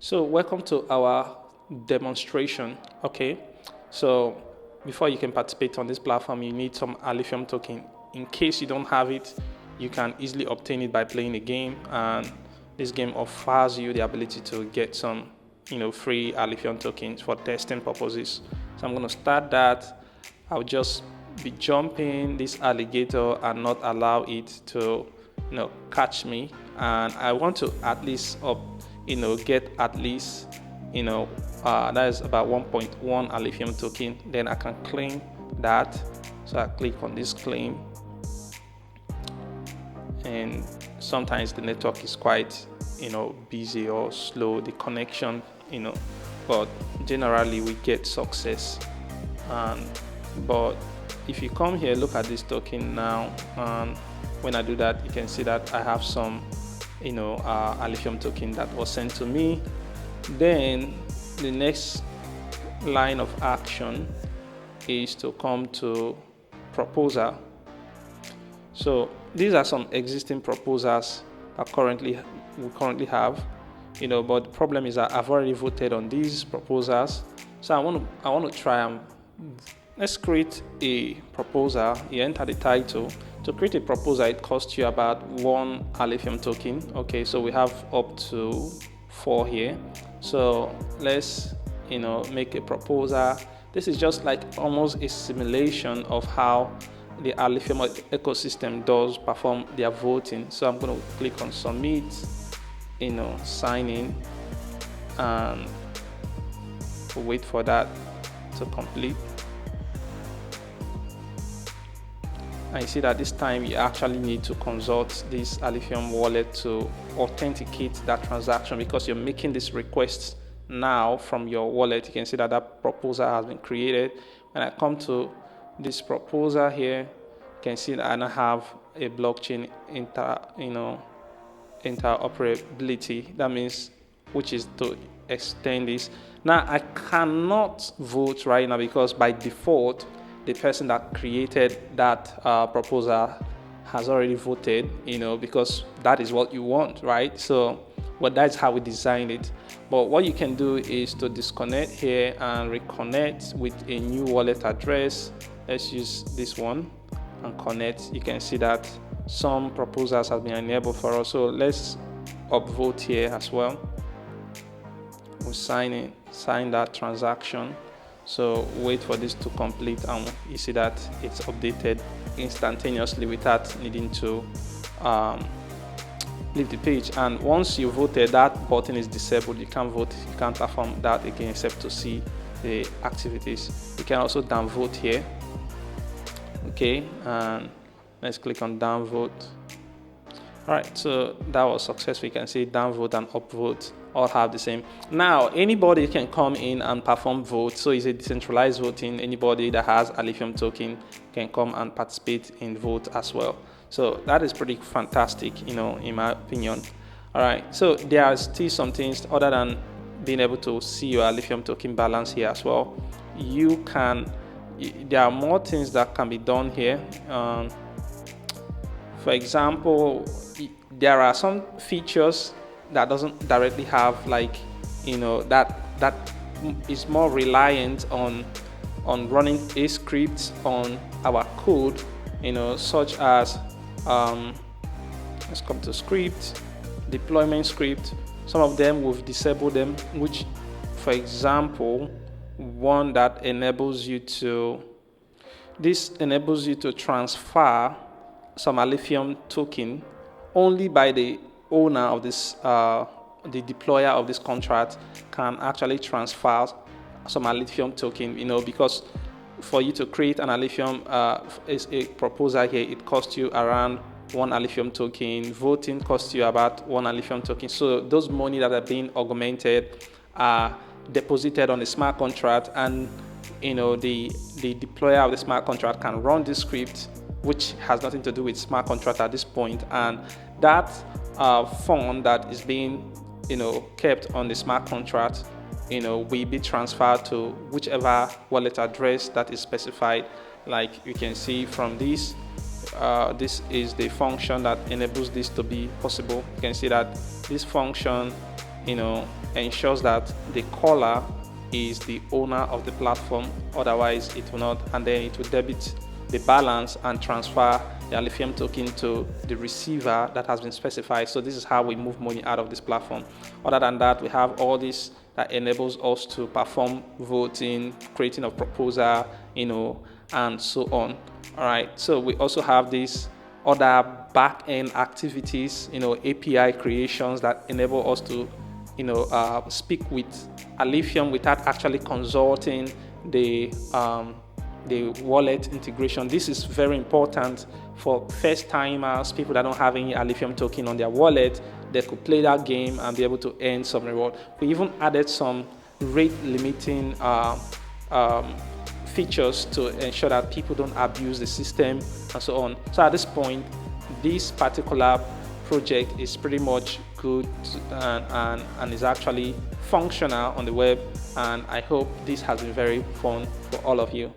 So welcome to our demonstration. Okay, so before you can participate on this platform, you need some Alephium token. In case you don't have it, you can easily obtain it by playing a game, and this game offers you the ability to get some free Alephium tokens for testing purposes. So I'm going to start that. I'll just be jumping this alligator and not allow it to catch me, and I want to at least get at least that is about 1.1 Alephium token. Then I can claim that. So I click on this claim, and sometimes the network is quite busy or slow, the connection, but generally we get success. But if you come here, look at this token now, and when I do that, you can see that I have some Alephium token that was sent to me. Then the next line of action is to come to proposal. So these are some existing proposals that we currently have, but the problem is that I've already voted on these proposals. So I want to try and let's create a proposal. You enter the title. To create a proposal, it costs you about 1 Alephium token. Okay, so we have up to 4 here. So let's make a proposal. This is just like almost a simulation of how the Alephium ecosystem does perform their voting. So I'm going to click on submit, sign in, and wait for that to complete. And you see that this time you actually need to consult this Alephium wallet to authenticate that transaction, because you're making this request now from your wallet. You can see that that proposal has been created. When I come to this proposal here, you can see that I now have a blockchain interoperability. That means, which is to extend this. Now I cannot vote right now because by default the person that created that proposal has already voted, because that is what you want, right? So, but that's how we designed it. But what you can do is to disconnect here and reconnect with a new wallet address. Let's use this one and connect. You can see that some proposals have been enabled for us. So let's upvote here as well. We'll sign that transaction. So wait for this to complete, and you see that it's updated instantaneously without needing to leave the page. And once you voted, that button is disabled. You can't vote, you can't perform that again except to see the activities. You can also downvote here. Okay, and let's click on downvote. All right, so that was successful. You can see downvote and upvote all have the same. Now anybody can come in and perform vote. So it's a decentralized voting. Anybody that has Alephium token can come and participate in vote as well. So that is pretty fantastic, in my opinion. All right, so there are still some things other than being able to see your Alephium token balance here as well. There are more things that can be done here. For example, there are some features that doesn't directly have that is more reliant on running a script on our code, such as let's come to script, deployment script. Some of them we've disabled them, which, for example, one that enables you to transfer some Alephium token only by the owner of this, the deployer of this contract can actually transfer some Alephium token, because for you to create an Alephium is a proposal here, it costs you around 1 Alephium token. Voting costs you about 1 Alephium token. So those money that are being augmented are deposited on the smart contract, and the deployer of the smart contract can run this script, which has nothing to do with smart contract at this point, and that fund that is being kept on the smart contract will be transferred to whichever wallet address that is specified. Like you can see from this, this is the function that enables this to be possible. You can see that this function ensures that the caller is the owner of the platform. Otherwise it will not, and then it will debit the balance and transfer the Alephium token to the receiver that has been specified. So this is how we move money out of this platform. Other than that, we have all this that enables us to perform voting, creating a proposal, and so on. All right, so we also have these other back-end activities, API creations that enable us to speak with Alephium without actually consulting the wallet integration. This is very important for first timers, people that don't have any Alephium token on their wallet. They could play that game and be able to earn some reward. We even added some rate limiting features to ensure that people don't abuse the system and so on. So at this point, this particular project is pretty much good and is actually functional on the web, and I hope this has been very fun for all of you.